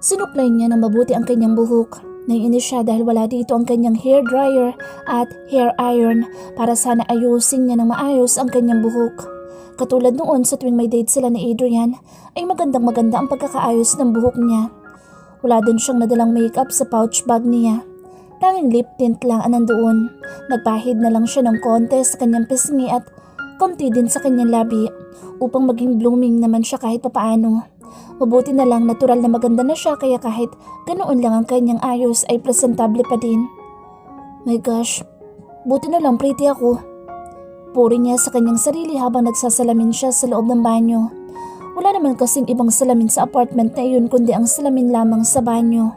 Sinuklay niya ng mabuti ang kanyang buhok. Naiinis siya dahil wala dito ang kanyang hair dryer at hair iron para sana ayusin niya ng maayos ang kanyang buhok. Katulad noon sa tuwing may date sila ni Adrian ay magandang maganda ang pagkakaayos ng buhok niya. Wala din siyang nadalang makeup sa pouch bag niya. Tanging lip tint lang ang nandoon. Nagpahid na lang siya ng konti sa kanyang pisngi at konti din sa kanyang labi upang maging blooming naman siya kahit papaano. Mabuti na lang natural na maganda na siya kaya kahit ganoon lang ang kanyang ayos ay presentable pa din. My gosh, buti na lang pretty ako. Puri niya sa kanyang sarili habang nagsasalamin siya sa loob ng banyo. Wala naman kasing ibang salamin sa apartment na iyon kundi ang salamin lamang sa banyo.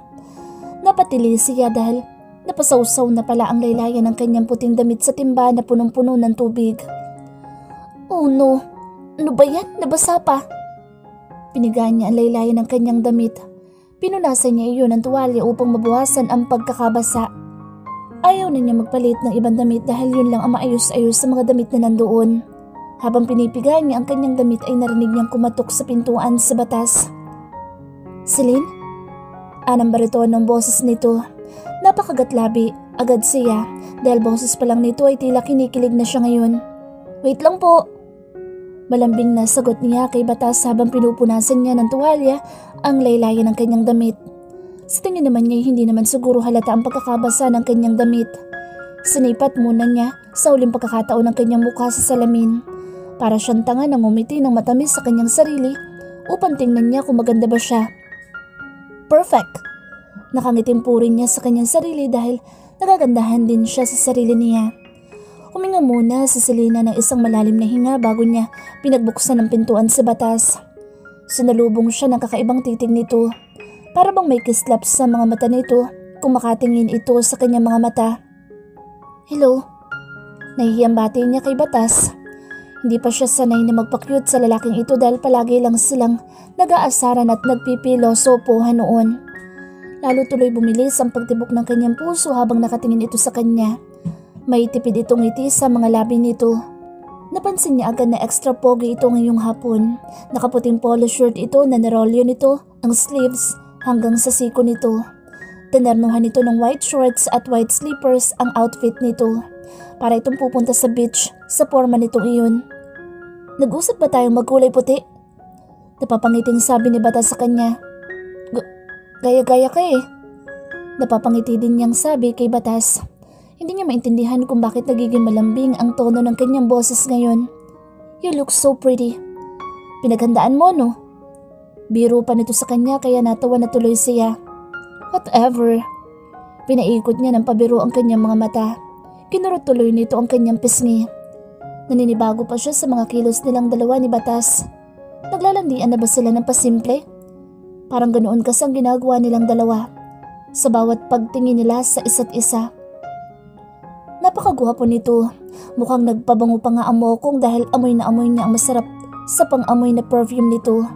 Napatili siya dahil napasawsaw na pala ang laylayan ng kanyang puting damit sa timba na punong-puno ng tubig. Oh no, ano ba yan? Nabasa pa. Pinigaan niya ang laylayan ng kanyang damit. Pinunasan niya iyon ng tuwalya upang mabawasan ang pagkakabasa. Ayaw na niya magpalit ng ibang damit dahil yun lang ang maayos-ayos sa mga damit na nandoon. Habang pinipigaan niya ang kanyang damit ay narinig niyang kumatok sa pintuan sa batas. Celine? Anang bariton ng boses nito. Napakagatlabi, agad siya dahil boses pa lang nito ay tila kinikilig na siya ngayon. Wait lang po. Malambing na sagot niya kay Batas habang pinupunasan niya ng tuwalya ang laylayan ng kanyang damit. Sa tingin naman niya hindi naman siguro halata ang pagkakabasa ng kanyang damit. Sinipat muna niya sa uling pagkakataon ng kanyang mukha sa salamin. Para siyang tanga na ngumiti ng matamis sa kanyang sarili upang tingnan niya kung maganda ba siya. Perfect! Nakangitim po rin niya sa kanyang sarili dahil nagagandahan din siya sa sarili niya. Huminga muna si Selena ng isang malalim na hinga bago niya pinagbuksan ang pintuan sa Batas. Sinalubong siya ng kakaibang titig nito. Para bang may kislap sa mga mata nito kung makatingin ito sa kanyang mga mata. Hello? Nahihiyang bati niya kay Batas. Hindi pa siya sanay na magpa-cute sa lalaking ito dahil palagi lang silang nag-aasaran at nagpipilosopohan noon. Lalo tuloy bumilis ang pagtibok ng kanyang puso habang nakatingin ito sa kanya. May tipid itong ngiti sa mga labi nito. Napansin niya agad na extra pogi ito ngayong hapon. Nakaputing polo shirt ito na nirolyo nito ang sleeves hanggang sa siko nito. Tinarnuhan nito ng white shorts at white slippers ang outfit nito. Para itong pupunta sa beach sa forma nitong iyon. Nag-usap ba tayong magkulay puti? Napapangiting sabi ni Bata sa kanya. Gaya-gaya ka eh. Napapangiti din niyang sabi kay Batas. Hindi niya maintindihan kung bakit nagiging malambing ang tono ng kanyang boses ngayon. You look so pretty. Pinaghandaan mo, no? Biro pa nito sa kanya kaya natawa na tuloy siya. Whatever. Pinaikot niya ng pabiro ang kanyang mga mata. Kinurot tuloy nito ang kanyang pisngi. Naninibago pa siya sa mga kilos nilang dalawa ni Batas. Naglalandian na ba sila ng pasimple? Parang ganoon kasi ang ginagawa nilang dalawa. Sa bawat pagtingin nila sa isa't isa. Napakagwapo nito. Mukhang nagpabango pa nga ang mokong dahil amoy na amoy niya ang masarap sa pang-amoy na perfume nito.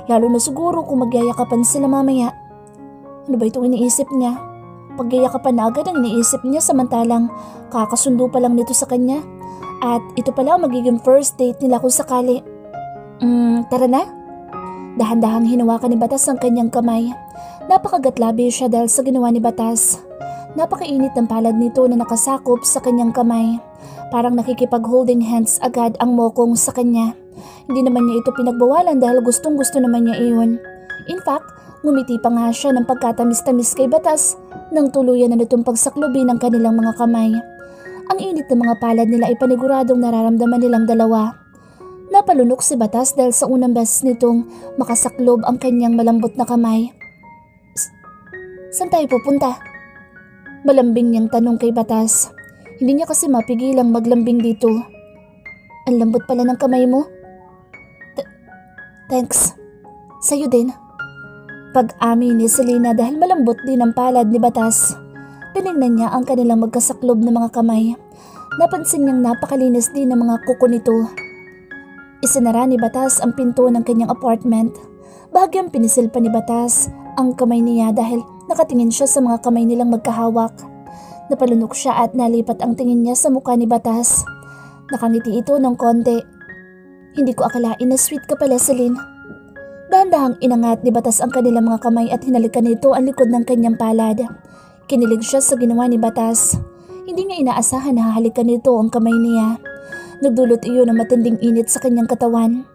Lalo na siguro kung magyayakapan sila mamaya. Ano ba itong iniisip niya? Pagyayakapan na agad ang iniisip niya samantalang kakasundo pa lang nito sa kanya. At ito pala ang magiging first date nila kung sakali. Tara na? Dahan-dahang hinawakan ni Batas ang kanyang kamay. Napakagatlabi siya dahil sa ginawa ni Batas. Napakainit ng palad nito na nakasakop sa kanyang kamay. Parang nakikipag-holding hands agad ang mokong sa kanya. Hindi naman niya ito pinagbawalan dahil gustong-gusto naman niya iyon. In fact, ngumiti pa nga siya ng pagkatamis-tamis kay Batas nang tuluyan na nitong pagsaklobi ng kanilang mga kamay. Ang init ng mga palad nila ay paniguradong nararamdaman nilang dalawa. Napalunok si Batas dahil sa unang beses nitong makasaklob ang kanyang malambot na kamay. Saan tayo pupunta? Malambing niyang tanong kay Batas. Hindi niya kasi mapigilang maglambing dito. Ang lambot pala ng kamay mo. Thanks. Sa'yo din. Pag-amin ni Selena dahil malambot din ang palad ni Batas. Tinignan niya ang kanilang magkasaklob na mga kamay. Napansin niyang napakalinis din ng mga kuko nito. Isinara ni Batas ang pinto ng kanyang apartment. Bahagyang pinisil pa ni Batas ang kamay niya dahil nakatingin siya sa mga kamay nilang magkahawak. Napalunok siya at nalipat ang tingin niya sa mukha ni Batas. Nakangiti ito ng konti. Hindi ko akalain na sweet ka pala, Celine. Dahan-dahang inangat ni Batas ang kanilang mga kamay at hinalikan nito ang likod ng kanyang palad. Kinilig siya sa ginawa ni Batas. Hindi niya inaasahan na hahalikan nito ang kamay niya. Nagdulot iyon ng matinding init sa kanyang katawan.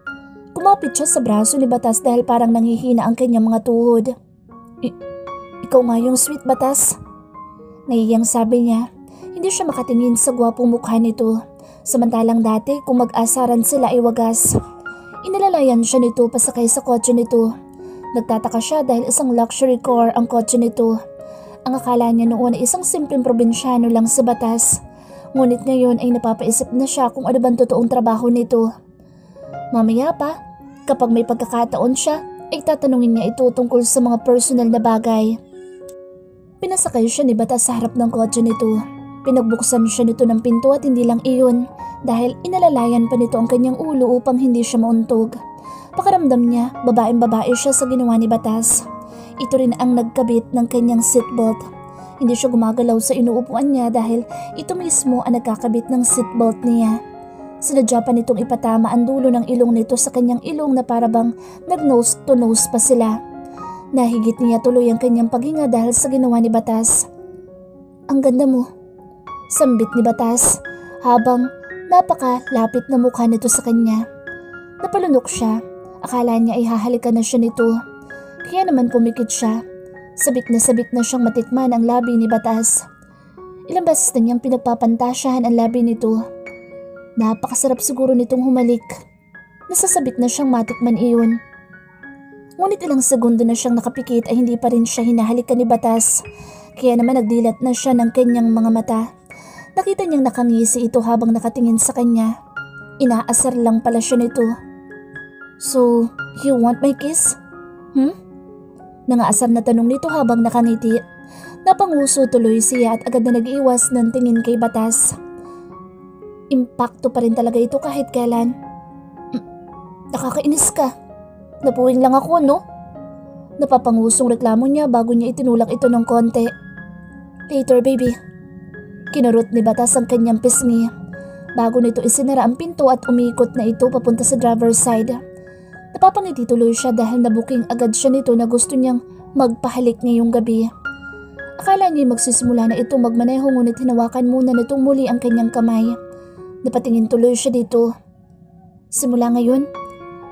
Kumapit siya sa braso ni Batas dahil parang nanghihina ang kanyang mga tuhod. Ikaw nga yung sweet, Batas. Nahiyang sabi niya. Hindi siya makatingin sa gwapong mukha nito. Samantalang dati kung mag-asaran sila ay wagas. Inalalayan siya nito pasakay sa kotse nito. Nagtataka siya dahil isang luxury car ang kotse nito. Ang akala niya noon ay isang simpleng probinsyano lang sa Batas. Ngunit ngayon ay napapaisip na siya kung ano bang totoong trabaho nito. Mamaya pa, kapag may pagkakataon siya, ay tatanungin niya ito tungkol sa mga personal na bagay. Pinasakay siya ni Batas sa harap ng kotse nito. Pinagbuksan siya nito ng pinto at hindi lang iyon dahil inalalayan pa nito ang kanyang ulo upang hindi siya mauntog. Pakaramdam niya, babaeng-babae siya sa ginawa ni Batas. Ito rin ang nagkabit ng kanyang seatbelt. Hindi siya gumagalaw sa inuupuan niya dahil ito mismo ang nagkakabit ng seatbelt niya. Sinadya pa nitong ipatama ang dulo ng ilong nito sa kanyang ilong na parabang nag-nose to nose pa sila. Nahigit niya tuloy ang kanyang paghinga dahil sa ginawa ni Batas. Ang ganda mo, sambit ni Batas habang napakalapit na mukha nito sa kanya. Napalunok siya, akala niya ay hahalikan na siya nito. Kaya naman pumikit siya. Sabik na siyang matikman ang labi ni Batas. Ilang beses na niyang pinagpapantasyahan ang labi nito. Napakasarap siguro nitong humalik. Nasasabik na siyang matikman iyon. Ngunit ilang segundo na siyang nakapikit ay hindi pa rin siya hinahalikan ni Batas. Kaya naman nagdilat na siya ng kanyang mga mata. Nakita niyang nakangisi ito habang nakatingin sa kanya. Inaasar lang pala siya nito. So, you want my kiss? Nangaasar na tanong nito habang nakangiti. Napanguso tuloy siya at agad na nag-iwas ng tingin kay Batas. Impakto pa rin talaga ito kahit kailan. Nakakainis ka. Napuwing lang ako, no? Napapangusong reklamo niya bago niya itinulak ito ng konti. Later, baby. Kinurot ni Batas ang kanyang pisngi. Bago nito isinara ang pinto at umikot na ito papunta sa driver's side. Napapangiti tuloy siya dahil nabuking agad siya nito na gusto niyang magpahalik ngayong gabi. Akala niya magsisimula na ito magmaneho ngunit hinawakan muna nitong muli ang kanyang kamay. Napatingin tuloy siya dito. Simula ngayon,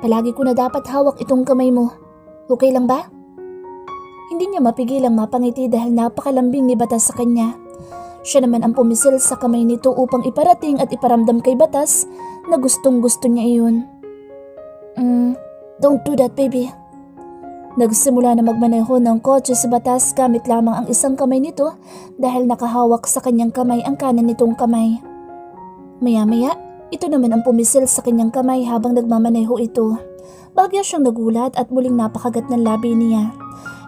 palagi ko na dapat hawak itong kamay mo. Okay lang ba? Hindi niya mapigilang mapangiti dahil napakalambing ni Batas sa kanya. Siya naman ang pumisil sa kamay nito upang iparating at iparamdam kay Batas na gustong-gusto niya iyon. Don't do that, baby. Nagsimula na magmaneho ng kotse si Batas gamit lamang ang isang kamay nito dahil nakahawak sa kanyang kamay ang kanan nitong kamay. Maya-maya, ito naman ang pumisil sa kanyang kamay habang nagmamaneho ito. Bagya siyang nagulat at muling napakagat ng labi niya.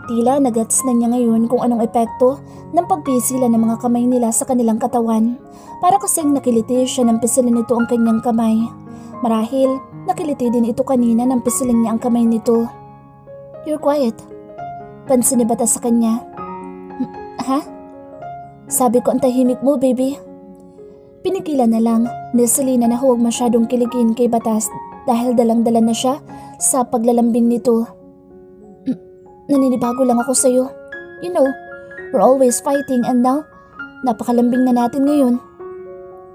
Tila nagets na niya ngayon kung anong epekto ng pagpisila ng mga kamay nila sa kanilang katawan. Para kasing nakiliti siya ng pisilin nito ang kanyang kamay. Marahil, nakiliti din ito kanina nang pisilin niya ang kamay nito. You're quiet. Pansin ni Batas sa kanya. Ha? Sabi ko ang tahimik mo, baby. Pinigilan na lang ni Selena na huwag masyadong kiligin kay Batas dahil dalang-dala na siya sa paglalambing nito. Naninibago lang ako sa'yo. You know, we're always fighting and now, napakalambing na natin ngayon.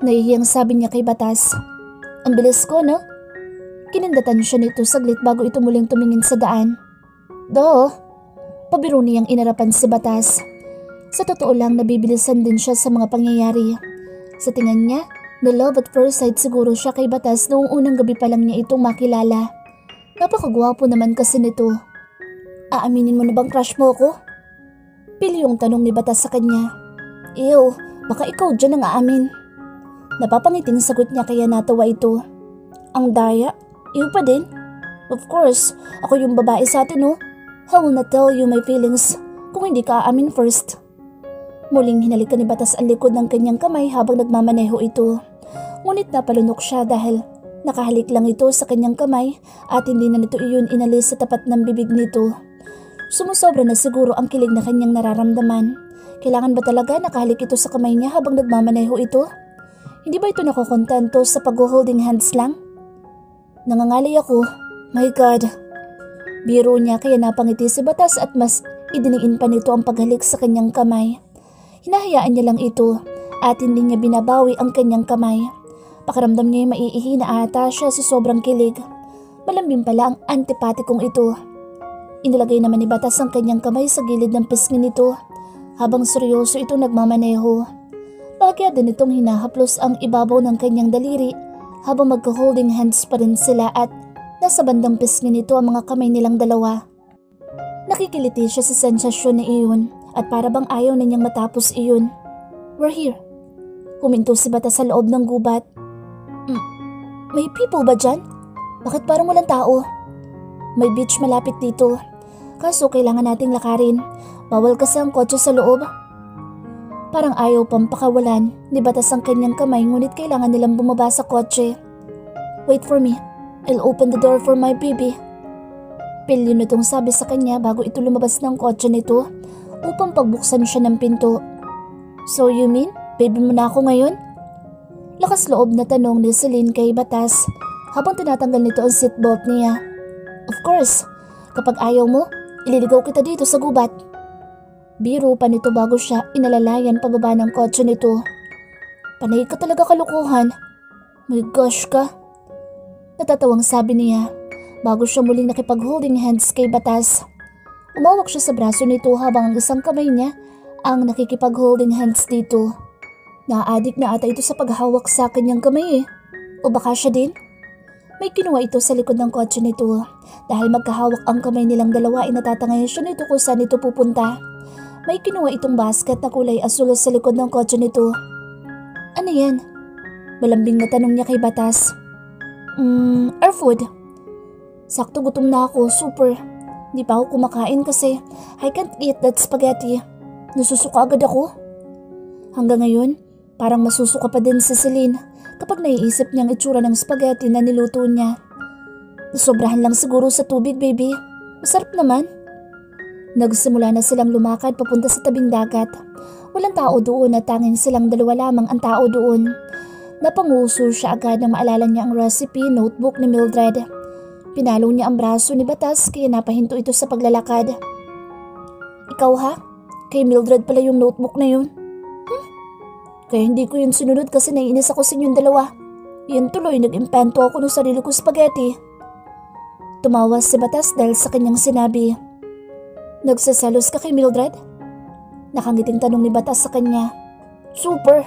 Nahihiyang sabi niya kay Batas. Ang bilis ko, no? Kinindatan siya nito saglit bago ito muling tumingin sa daan. Pabiro niyang inarapan si Batas. Sa totoo lang nabibilisan din siya sa mga pangyayari. Sa tingin niya, na love at first sight siguro siya kay Batas noong unang gabi pa lang niya itong makilala. Napakagwapo naman kasi nito. Aaminin mo na bang crush mo ako? Pili yung tanong ni Batas sa kanya. Ew, baka ikaw dyan ang aamin. Napapangiting sagot niya kaya natawa ito. Ang daya, ew pa din. Of course, ako yung babae sa atin, no? I will not tell you my feelings kung hindi ka aamin first. Muling hinalikan ni Batas ang likod ng kanyang kamay habang nagmamaneho ito. Ngunit napalunok siya dahil nakahalik lang ito sa kanyang kamay at hindi na nito iyon inalis sa tapat ng bibig nito. Sumusobra na siguro ang kilig na kanyang nararamdaman. Kailangan ba talaga nakahalik ito sa kamay niya habang nagmamaneho ito? Hindi ba ito nakokontento sa pag-holding hands lang? Nangangalay ako. My God. Biro niya kaya napangiti si Batas at mas idiniin pa nito ang paghalik sa kanyang kamay. Hinahayaan niya lang ito at hindi niya binabawi ang kanyang kamay. Pakiramdam niya maiihi na ata siya sa sobrang kilig. Malambing pala ang antipatikong ito. Inilagay naman ni Batas ang kanyang kamay sa gilid ng pisngi nito habang seryoso ito nagmamaneho. Bagya din itong hinahaplos ang ibabaw ng kanyang daliri habang magka-holding hands pa rin sila at nasa bandang pisngi nito ang mga kamay nilang dalawa. Nakikiliti siya sa sensasyon na iyon at para bang ayaw na niyang matapos iyon. "We're here." Huminto si Batas sa loob ng gubat. May people ba dyan? Bakit parang walang tao? May beach malapit dito. Kaso kailangan nating lakarin. Bawal kasi ang kotse sa loob. Parang ayaw pang pakawalan ni Batas ang kanyang kamay ngunit kailangan nilang bumaba sa kotse. "Wait for me. I'll open the door for my baby." Pilyo nitong sabi sa kanya bago ito lumabas ng kotse nito upang pagbuksan siya ng pinto. "So you mean, baby mo na ako ngayon?" Lakas loob na tanong ni Celine kay Batas habang tinatanggal nito ang seatbelt niya. "Of course, kapag ayaw mo, ililigaw kita dito sa gubat." Biro pa nito bago siya inalalayan pababa ng kotse nito. "Panay ka talaga kalukuhan. My gosh ka." Natatawang sabi niya bago siya muling nakipag-holding hands kay Batas. Umawak siya sa braso nito habang ang isang kamay niya ang nakikipag-holding hands dito. Naadik na ata ito sa paghawak sa kanyang kamay O baka siya din? May kinuha ito sa likod ng kotse nito. Dahil magkahawak ang kamay nilang dalawa ay natatangay siya nito kung saan ito pupunta. May kinuha itong basket na kulay asul sa likod ng kotse nito. "Ano yan?" Malambing na tanong niya kay Batas. Our food." "Sakto gutom na ako, super. Di pa ako kumakain kasi I can't eat that spaghetti. Nasusuka agad ako." Hanggang ngayon, parang masusuka pa din si Celine kapag naiisip niyang itsura ng spaghetti na niluto niya. "Sobrahan lang siguro sa tubig, baby. Masarap naman." Nagsimula na silang lumakad papunta sa tabing dagat. Walang tao doon at tanging silang dalawa lamang ang tao doon. Napanguso siya agad nang maalala niya ang recipe notebook ni Mildred. Pinalo niya ang braso ni Batas kaya napahinto ito sa paglalakad. "Ikaw ha? Kay Mildred pala yung notebook na yun?" "Kaya hindi ko yun sinunod kasi naiinis ako sa inyong dalawa. Yun tuloy nag-impento ako ng sarili ko spaghetti." Tumawa si Batas dahil sa kanyang sinabi. "Nagsaselos ka kay Mildred?" Nakangiting tanong ni Batas sa kanya. "Super."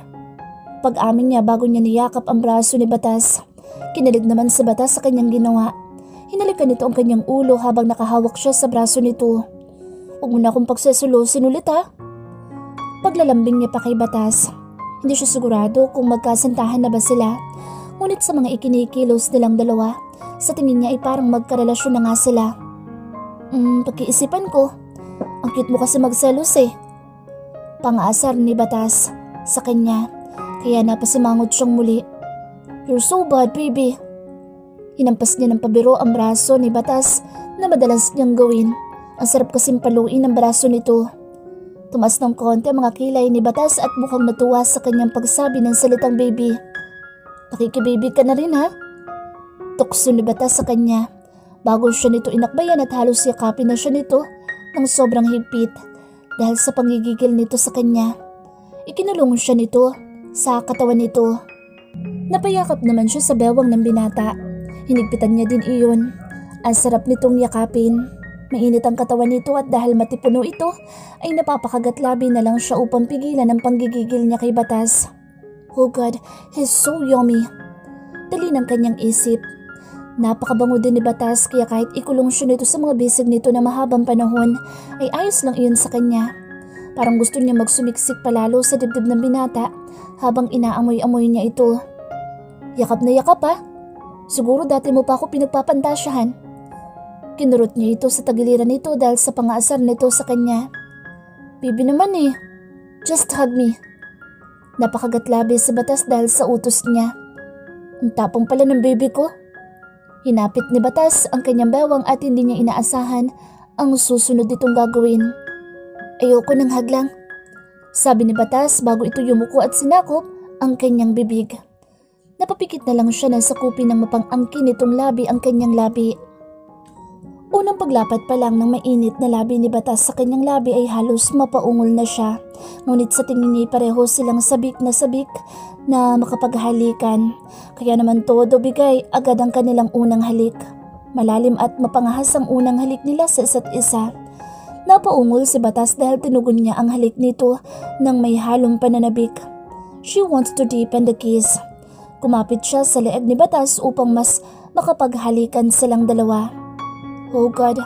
Pag-amin niya bago niya niyakap ang braso ni Batas. Kinalig naman si Batas sa kanyang ginawa. Hinalikan nito ang kanyang ulo habang nakahawak siya sa braso nito. "Huwag mo na akong pagsasulusin ulit ha." Paglalambing niya pa kay Batas. Hindi siya sigurado kung magkasintahan na ba sila. Ngunit sa mga ikinikilos nilang dalawa, sa tingin niya ay parang magkarelasyon na nga sila. Pag-iisipan ko, ang cute mo kasi magselos eh." Pang-aasar ni Batas sa kanya. Kaya napasimangot siyang muli. "You're so bad, baby." Hinampas niya ng pabiro ang braso ni Batas na madalas niyang gawin. Ang sarap kasing paluin ng braso nito. Tumas ng konti ang mga kilay ni Batas at mukhang natuwa sa kanyang pagsabi ng salitang baby. "Nakikibaby ka na rin ha?" Tukso ni Batas sa kanya. Bago siya nito inakbayan at halos yakapin na siya nito ng sobrang higpit dahil sa pangigigil nito sa kanya. Ikinulong siya nito sa katawan nito. Napayakap naman siya sa bewang ng binata. Hinigpitan niya din iyon. Ang sarap nitong yakapin. Mainit ang katawan nito at dahil matipuno ito ay napapakagat-labi na lang siya upang pigilan ang panggigigil niya kay Batas. "Oh God, he's so yummy." Dali ng kanyang isip. Napakabango din ni Batas kaya kahit ikulong siya nito sa mga bisig nito na mahabang panahon ay ayos lang iyon sa kanya. Parang gusto niya magsumiksik palalo sa dibdib ng binata habang inaamoy-amoy niya ito. "Yakap na yakap ha? Siguro dati mo pa ako pinagpapantasyahan." Kinurot niya ito sa tagiliran nito dahil sa pangaasar nito sa kanya. "Baby naman eh. Just hug me." Napakagatlabi si Batas dahil sa utos niya. "Ang tapang pala ng baby ko." Hinapit ni Batas ang kanyang bewang at hindi niya inaasahan ang susunod nitong gagawin. "Ayoko ng hug lang," sabi ni Batas bago ito yumuko at sinakop ang kanyang bibig. Napapikit na lang siya na sakupin ng mapang-angkin nitong labi ang kanyang labi. Unang paglapat pa lang ng mainit na labi ni Batas sa kanyang labi ay halos mapaungol na siya. Ngunit sa tingin niya pareho silang sabik na makapaghalikan. Kaya naman todo bigay agad ang kanilang unang halik. Malalim at mapangahas ang unang halik nila sa isa't isa. Napaungol si Batas dahil tinugon niya ang halik nito ng may halong pananabik. She wants to deepen the kiss. Kumapit siya sa leeg ni Batas upang mas makapaghalikan silang dalawa. Oh God,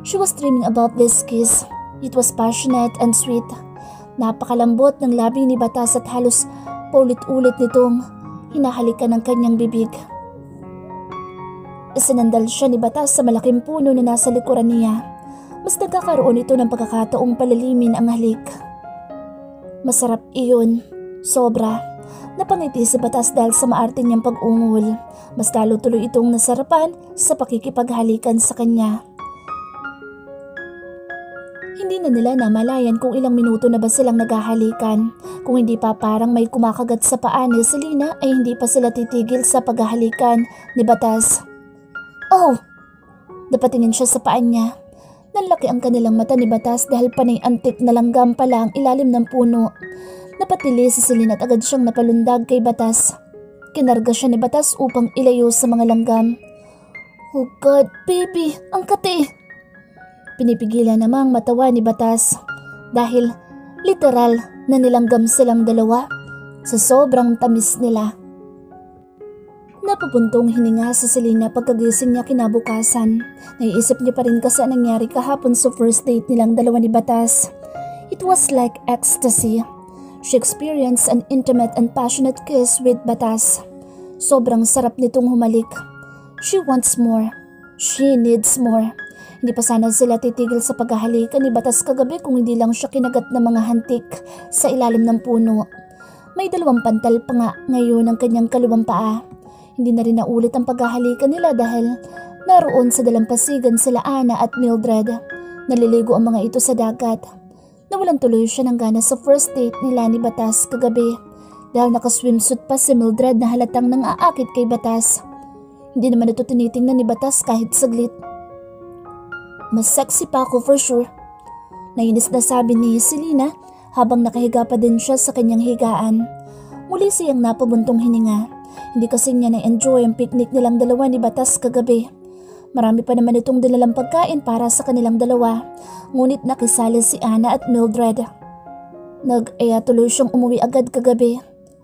she was dreaming about this kiss. It was passionate and sweet. Napakalambot ng labi ni Batas at halos paulit-ulit nitong hinahalikan ng kanyang bibig. Isinandal siya ni Batas sa malaking puno na nasa likuran niya. Mas nagkakaroon ito ng pagkakataong palalimin ang halik. Masarap iyon. Sobra. Napangiti si Batas dahil sa maarte niyang pag-ungol. Mas lalo tuloy itong nasarapan sa pakikipaghalikan sa kanya. Hindi na nila namalayan kung ilang minuto na ba silang naghahalikan. Kung hindi pa parang may kumakagat sa paa ni Selena ay hindi pa sila titigil sa paghahalikan ni Batas. Oh! Napatingin siya sa paa niya. Nanlaki ang kanilang mata ni Batas dahil panay antik na langgam pala ang ilalim ng puno. Napatili si Selena at agad siyang napalundag kay Batas. Kinarga siya ni Batas upang ilayo sa mga langgam. Oh God, baby, ang kati! Pinipigilan namang matawa ni Batas dahil literal na nilanggam silang dalawa sa sobrang tamis nila. Napapuntong hininga sa Selena pagkagising niya kinabukasan. Naiisip niya pa rin kasi ang nangyari kahapon sa first date nilang dalawa ni Batas. It was like ecstasy. She experienced an intimate and passionate kiss with Batas. Sobrang sarap nitong humalik. She wants more. She needs more. Hindi pa sana sila titigil sa paghahalikan ni Batas kagabi kung hindi lang siya kinagat ng mga hantik sa ilalim ng puno. May dalawang pantal pa nga ngayon ang kanyang kaliwang paa. Hindi na rin naulit ang paghahalikan nila dahil naroon sa dalampasigan sila Ana at Mildred. Naliligo ang mga ito sa dagat. Nawalan tuloy siya ng gana sa first date nila ni Batas kagabi dahil nakaswimsuit pa si Mildred na halatang nang-aakit kay Batas. Hindi naman ito tinitingnan ni Batas kahit saglit. Mas sexy pa ako for sure. Nainis na sabi ni Selena habang nakahiga pa din siya sa kanyang higaan. Muli siyang napabuntong hininga. Hindi kasi niya na-enjoy ang picnic nilang dalawa ni Batas kagabi. Marami pa naman itong dinalang pagkain para sa kanilang dalawa. Ngunit nakisali si Ana at Mildred. Nag-aya tuloy siyang umuwi agad kagabi.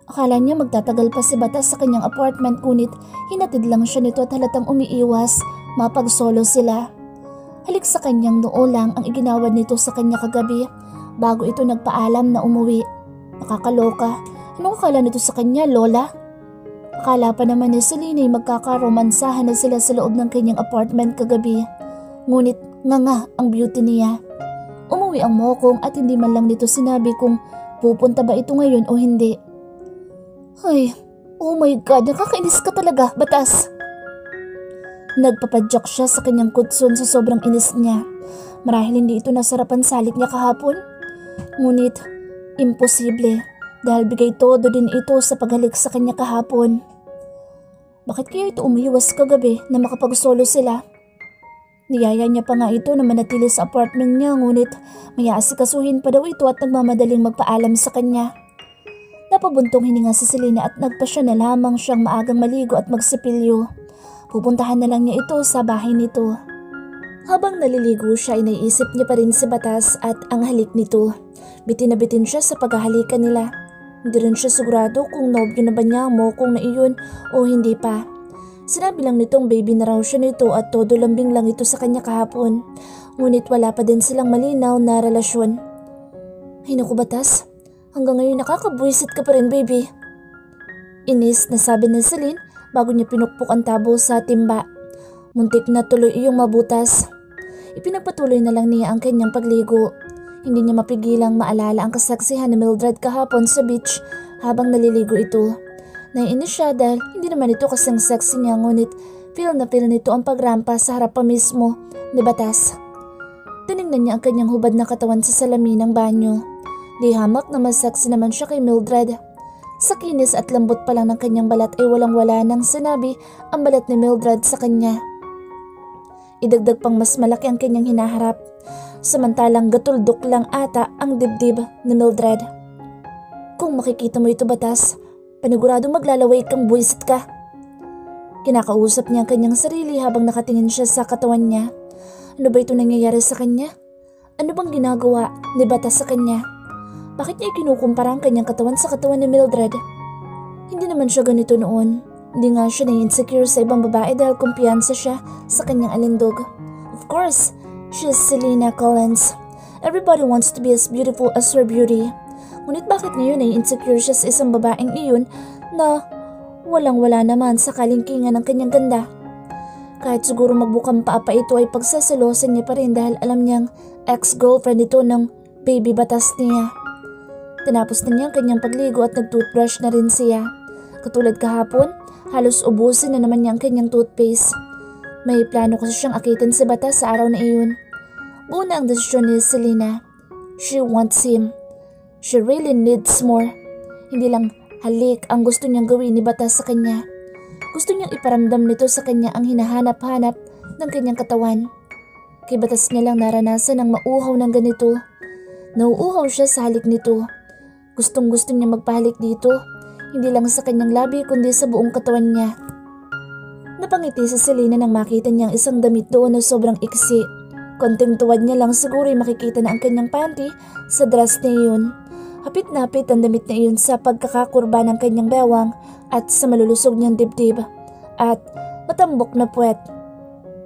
Akala niya magtatagal pa si Batas sa kanyang apartment ngunit hinatid lang siya nito at halatang umiiwas mapag-solo sila. Halik sa kanyang noo lang ang iginawad nito sa kanya kagabi bago ito nagpaalam na umuwi. Nakakaloka. Anong akala nito sa kanya, Lola? Akala pa naman ni Selena ay magkakaromansahan na sila sa loob ng kanyang apartment kagabi. Ngunit nga ang beauty niya. Umuwi ang mokong at hindi man lang nito sinabi kung pupunta ba ito ngayon o hindi. Ay, oh my God, nakakainis ka talaga, Batas. Nagpapadyak siya sa kanyang kutson sa sobrang inis niya. Marahil hindi ito nasarapan salik niya kahapon. Ngunit, imposible. Dahil bigay todo din ito sa paghalik sa kanya kahapon. Bakit kaya ito umiwas kagabi na makapag-solo sila? Niyaya niya pa nga ito na manatili sa apartment niya ngunit may aasikasuhin pa daw ito at nagmamadaling magpaalam sa kanya. Napabuntong hininga si Selena at nagpasya na lamang siyang maagang maligo at magsipilyo. Pupuntahan na lang niya ito sa bahay nito. Habang naliligo siya ay naiisip niya pa rin si Batas at ang halik nito. Bitin na bitin siya sa paghahalikan nila. Hindi rin siya sigurado kung nobyo na ba niya mokong na iyon o hindi pa. Sinabi lang nitong baby na raw siya nito at todo lambing lang ito sa kanya kahapon. Ngunit wala pa din silang malinaw na relasyon. Ay naku Batas, hanggang ngayon nakakabwisit ka pa rin baby. Inis na sabi ni Celine bago niya pinukpok ang tabo sa timba. Muntik na tuloy iyong mabutas. Ipinagpatuloy na lang niya ang kanyang pagligo. Hindi niya mapigilang maalala ang kasaksihan ni Mildred kahapon sa beach habang naliligo ito. Naiinis siya dahil hindi naman ito kasing sexy niya ngunit feel na feel nito ang pagrampa sa harap pa mismo ni Batas. Tinignan niya ang kanyang hubad na katawan sa salamin ng banyo. Di hamak na mas sexy naman siya kay Mildred. Sa kinis at lambot pa lang ng kanyang balat ay walang-wala nang sinabi ang balat ni Mildred sa kanya. idagdag pang mas malaki ang kanyang hinaharap. Samantalang gatuldok lang ata ang dibdib ni Mildred. Kung makikita mo ito, Batas, paniguradong maglalaway kang buwisit ka. Kinakausap niya ang kanyang sarili habang nakatingin siya sa katawan niya. Ano ba ito nangyayari sa kanya? Ano bang ginagawa ni Batas sa kanya? Bakit niya ikinukumpara ang kanyang katawan sa katawan ni Mildred? Hindi naman siya ganito noon. Hindi nga siya na-insecure sa ibang babae dahil kumpiyansa siya sa kanyang alindog. Of course, she is Selena Collins. Everybody wants to be as beautiful as her beauty. Ngunit bakit ngayon ay insecure siya sa isang babaeng iyon na walang-wala naman sa kalingkingan ng kanyang ganda? Kahit siguro magbukang paa pa ito ay pagsasalosan niya pa rin dahil alam niyang ex-girlfriend ito ng baby Batas niya. Tinapos na niya ang kanyang pagligo at nag-toothbrush na rin siya. Katulad kahapon, halos ubusin na naman niya ang kanyang toothpaste. May plano kasi siyang akitin si Batas sa araw na iyon. Buo na ang desisyon ni Selena. She wants him. She really needs more. Hindi lang halik ang gusto niyang gawin ni Batas sa kanya. Gusto niyang iparamdam nito sa kanya ang hinahanap-hanap ng kanyang katawan. Kay Batas niya lang naranasan ang mauhaw ng ganito. Nauuhaw siya sa halik nito. Gustong-gusto niya magpahalik dito, hindi lang sa kanyang labi kundi sa buong katawan niya. Napangiti si Selena nang makita niyang isang damit doon na sobrang iksi. Konting tuwad niya lang siguro ay makikita na ang kanyang panty sa dress na iyon. Hapit na hapit ang damit na iyon sa pagkakakurba ng kanyang bewang at sa malulusog niyang dibdib at matambok na puwet.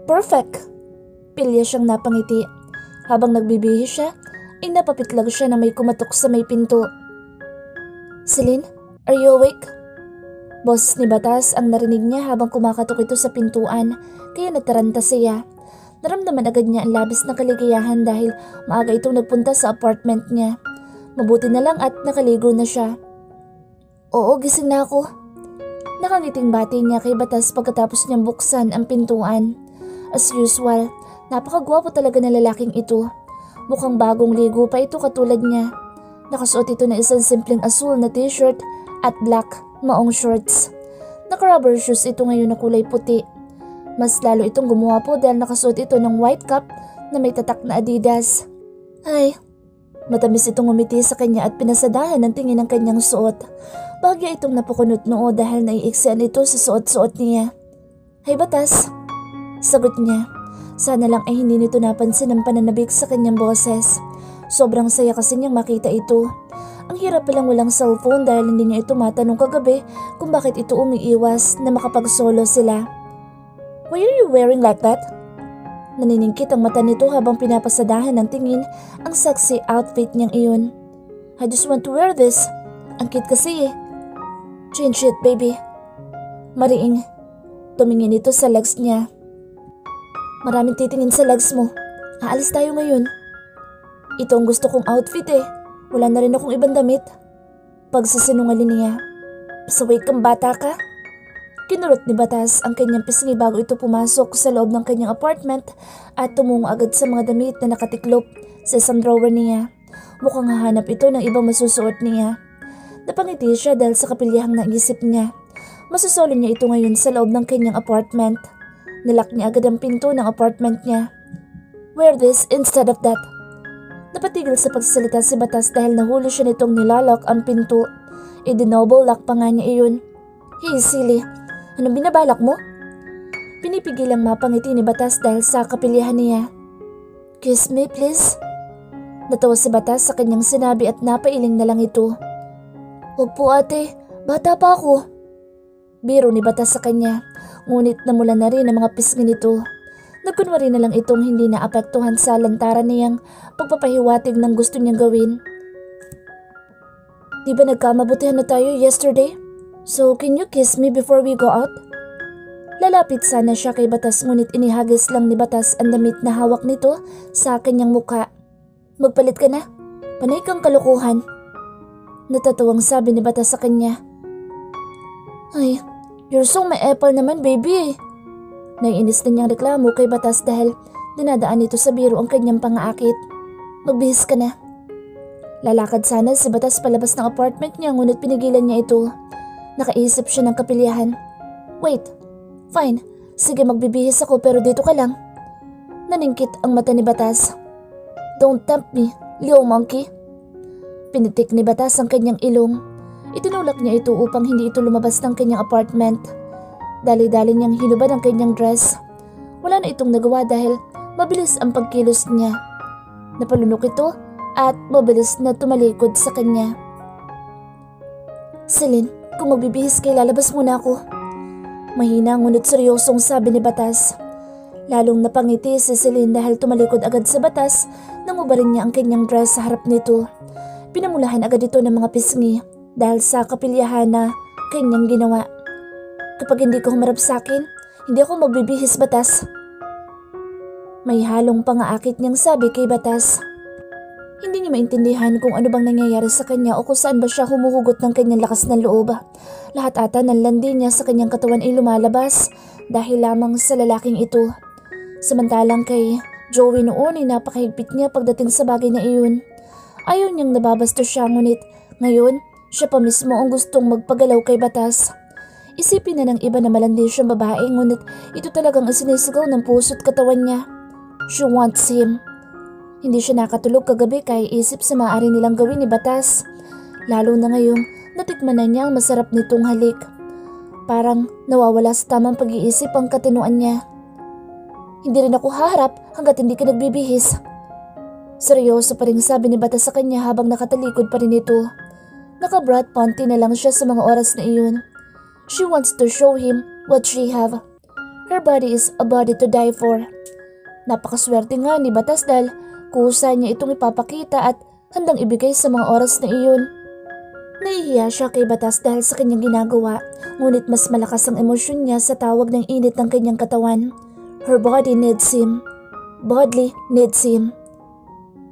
Perfect! Pilya siyang napangiti. Habang nagbibihis siya, ay napapitlag siya na may kumatok sa may pinto. Celine, are you awake? Boses ni Batas ang narinig niya habang kumakatok ito sa pintuan, kaya nataranta siya. Naramdaman agad niya ang labis na kaligayahan dahil maaga itong nagpunta sa apartment niya. Mabuti na lang at nakaligo na siya. Oo, gising na ako. Nakangiting bati niya kay Batas pagkatapos niyang buksan ang pintuan. As usual, napakagwapo talaga na lalaking ito. Mukhang bagong ligo pa ito katulad niya. Nakasuot ito na isang simpleng asul na t-shirt at black maong shorts. Naka-rubber shoes ito ngayon na kulay puti. Mas lalo itong gumuwapo dahil nakasuot ito ng white cap na may tatak na Adidas. Ay, matamis itong umiti sa kanya at pinasadahan ng tingin ng kanyang suot. Bagya itong napukunot noo dahil naiiksian ito sa suot-suot niya. Hay Batas, sagot niya. Sana lang ay hindi nito napansin ang pananabik sa kanyang boses. Sobrang saya kasi niyang makita ito. Ang hirap palang walang cellphone dahil hindi niya ito matanong kagabi kung bakit ito umiiwas na makapag-solo sila. Why are you wearing like that? Naniningkit ang mata nito habang pinapasadahan ng tingin ang sexy outfit niyang iyon. I just want to wear this. Ang cute kasi eh. Change it, baby. Mariing, tumingin ito sa legs niya. Maraming titingin sa legs mo. Aalis tayo ngayon. Ito ang gusto kong outfit eh. Wala na rin akong ibang damit. Pagsasinungaling niya. Pasaway kang bata ka? Kinurot ni Batas ang kanyang pisngi bago ito pumasok sa loob ng kanyang apartment at tumungo agad sa mga damit na nakatiklop sa isang drawer niya. Mukhang hahanap ito ng ibang masusuot niya. Napangiti siya dahil sa kapilihang naisip niya. Masusolo niya ito ngayon sa loob ng kanyang apartment. Nilak niya agad ang pinto ng apartment niya. Wear this instead of that. Napatigil sa pagsasalita si Batas dahil nahuli siya nitong nilalak ang pinto. I-double lock pa nga niya iyon. Hey silly, anong binabalak mo? Pinipigilang mapangiti ni Batas dahil sa kapilihan niya. Kiss me please. Natawa si Batas sa kanyang sinabi at napailing na lang ito. Huwag po ate, bata pa ako. Biro ni Batas sa kanya, ngunit namula na rin ang mga pisngi nito. Nagkunwari na lang itong hindi naapektuhan sa lantaran niyang pagpapahiwatig ng gusto niyang gawin. Di ba nagkamabutihan na tayo yesterday? So can you kiss me before we go out? Lalapit sana siya kay Batas ngunit inihagis lang ni Batas ang damit na hawak nito sa kanyang mukha. Magpalit ka na, panay kang kalokohan. Natatawang sabi ni Batas sa kanya. Ay, you're so maepal naman baby. Naiinis na niyang reklamo kay Batas dahil dinadaan nito sa biro ang kanyang pangaakit. Magbihis ka na. Lalakad sana si Batas palabas ng apartment niya ngunit pinigilan niya ito. Nakaisip siya ng kapilyahan. Wait, fine. Sige magbibihis ako pero dito ka lang. Naningkit ang mata ni Batas. Don't tempt me, little monkey. Pinitik ni Batas ang kanyang ilong. Itinulak niya ito upang hindi ito lumabas ng kanyang apartment. Dali-dali niyang hinubad ang kanyang dress. Wala na itong nagawa dahil mabilis ang pagkilos niya. Napalunok ito at mabilis na tumalikod sa kanya. Celine, kung magbibihis kay lalabas muna ako. Mahina ngunit seryosong sabi ni Batas. Lalong napangiti si Celine dahil tumalikod agad sa Batas nang ubarin niya ang kanyang dress sa harap nito. Pinamulahan agad ito ng mga pisngi dahil sa kapilyahan na kanyang ginawa. Kapag hindi ka humarap sa akin, hindi ako magbibihis, Batas. May halong pangaakit niyang sabi kay Batas. Hindi niya maintindihan kung ano bang nangyayari sa kanya o kung saan ba siya humuhugot ng kanyang lakas ng loob. Lahat ata ng landi niya sa kanyang katawan ay lumalabas dahil lamang sa lalaking ito. Samantalang kay Joey noon ay napakahigpit niya pagdating sa bagay na iyon. Ayaw niyang nababasto siya ngunit ngayon siya pa mismo ang gustong magpagalaw kay Batas. Isipin na ng iba na malandi siyang babae ngunit ito talagang isinisigaw ng puso't katawan niya. She wants him. Hindi siya nakatulog kagabi kaya isip sa maaari nilang gawin ni Batas. Lalo na ngayong natikman na niya ang masarap nitong halik. Parang nawawala sa tamang pag-iisip ang katinuan niya. Hindi rin ako haharap hanggat hindi ka nagbibihis. Seryoso pa rin sabi ni Batas sa kanya habang nakatalikod pa rin ito. Naka-brat panty na lang siya sa mga oras na iyon. She wants to show him what she have. Her body is a body to die for. Napakaswerte nga ni Batas dahil kusa niya itong ipapakita at handang ibigay sa mga oras na iyon. Nahihiya siya kay Batas dahil sa kanyang ginagawa, ngunit mas malakas ang emosyon niya sa tawag ng init ng kanyang katawan. Her body needs him. Bodily needs him.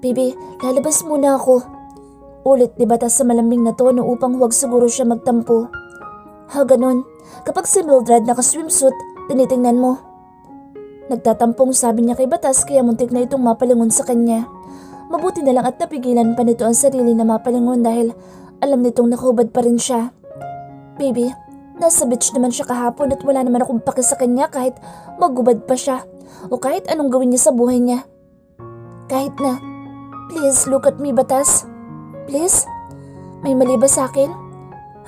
Baby, lalabas muna ako. Ulit ni Batas sa malambing na tono upang huwag siguro siya magtampo. Ha, ganun. Kapag si Mildred naka-swimsuit, tinitingnan mo. Nagtatampong sabi niya kay Batas kaya muntik na itong mapalingon sa kanya. Mabuti na lang at napigilan pa nito ang sarili na mapalingon dahil alam nitong nakahubad pa rin siya. Baby, nasa beach naman siya kahapon at wala naman akong paki sa kanya kahit magubad pa siya o kahit anong gawin niya sa buhay niya. Kahit na. Please look at me, Batas. Please? May mali ba sa akin?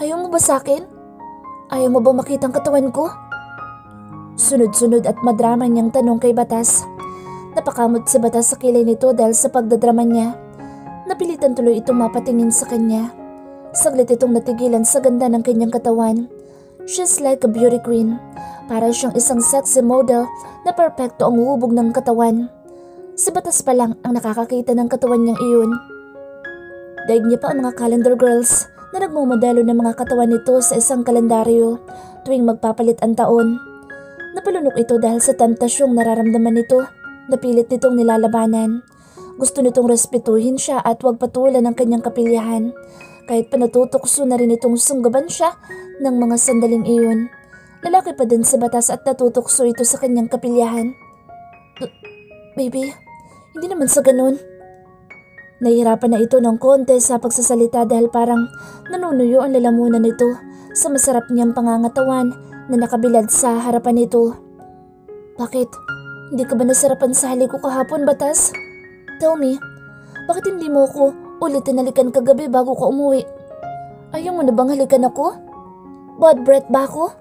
Ayaw mo ba sa akin? Ayaw mo ba makita ang katawan ko? Sunod-sunod at madrama niyang tanong kay Batas. Napakamot si Batas sa kilay nito dahil sa pagdadrama niya. Napilitan tuloy itong mapatingin sa kanya. Saglit itong natigilan sa ganda ng kanyang katawan. She's like a beauty queen. Para siyang isang sexy model na perpekto ang hubog ng katawan. Si Batas pa lang ang nakakakita ng katawan niyang iyon. Daig niya pa ang mga calendar girls na nagmumodelo ng mga katawan nito sa isang kalendaryo tuwing magpapalit ang taon. Napalunok ito dahil sa tentasyong nararamdaman nito. Napilit nitong nilalabanan. Gusto nitong respetuhin siya at huwag patulan ng kanyang kapilyahan. Kahit pa natutokso na rin itong sunggaban siya ng mga sandaling iyon. Lalaki pa din si Batas at natutokso ito sa kanyang kapilyahan. Baby, hindi naman sa ganun. Nahihirapan na ito ng konti sa pagsasalita dahil parang nanunuyo ang lalamunan nito sa masarap niyang pangangatawan na nakabilad sa harapan nito. Bakit? Hindi ka ba nasarapan sa halik ko kahapon, Batas? Tell me, bakit hindi mo ako ulit tinalikan kagabi bago ka umuwi? Ayaw mo na bang halikan ako? Bad breath ba ako?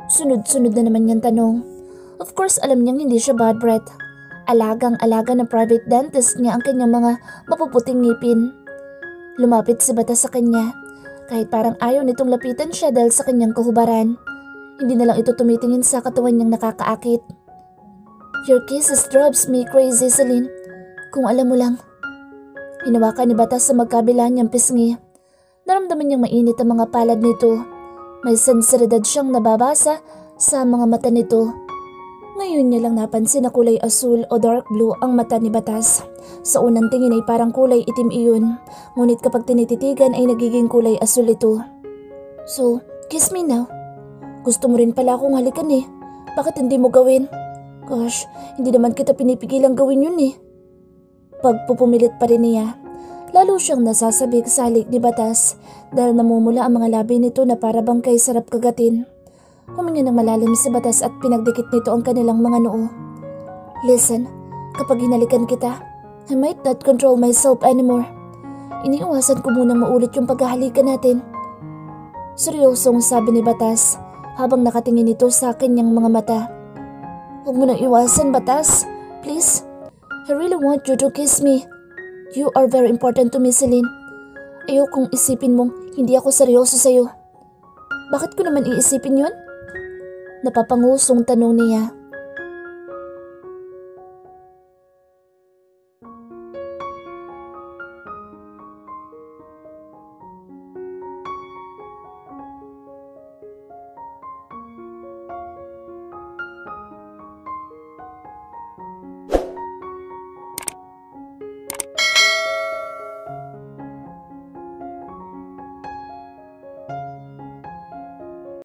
Sunod-sunod na naman niyang tanong. Of course alam niyang hindi siya bad breath. Alagang-alaga na private dentist niya ang kanyang mga mapuputing ngipin. Lumapit si Batas sa kanya. Kahit parang ayaw nitong lapitan siya dahil sa kanyang kahubaran. Hindi na lang ito tumitingin sa katawan niyang nakakaakit. Your kisses drives me crazy, Celine. Kung alam mo lang. Hinawakan ni Batas sa magkabila niyang pisngi. Naramdaman niyang mainit ang mga palad nito. May sensibilidad siyang nababasa sa mga mata nito. Ngayon niya lang napansin na kulay asul o dark blue ang mata ni Batas. Sa unang tingin ay parang kulay itim iyon, ngunit kapag tinititigan ay nagiging kulay asul ito. So, kiss me now. Gusto mo rin pala akong halikan eh. Bakit hindi mo gawin? Gosh, hindi naman kita pinipigilang gawin yun eh. Pagpupumilit pa rin niya, lalo siyang nasasabik sa halik ni Batas dahil namumula ang mga labi nito na para bang kay sarap kagatin. Huminga ng malalim si Batas at pinagdikit nito ang kanilang mga noo. Listen, kapag hinalikan kita, I might not control myself anymore. Iniiwasan ko munang maulit yung paghahalikan natin. Seryosong sabi ni Batas habang nakatingin ito sa kanyang mga mata. Huwag mo nang iwasan, Batas. Please. I really want you to kiss me. You are very important to me, Celine. Ayokong isipin mong hindi ako seryoso sa'yo. Bakit ko naman iisipin yun? Napapangusong tanong niya.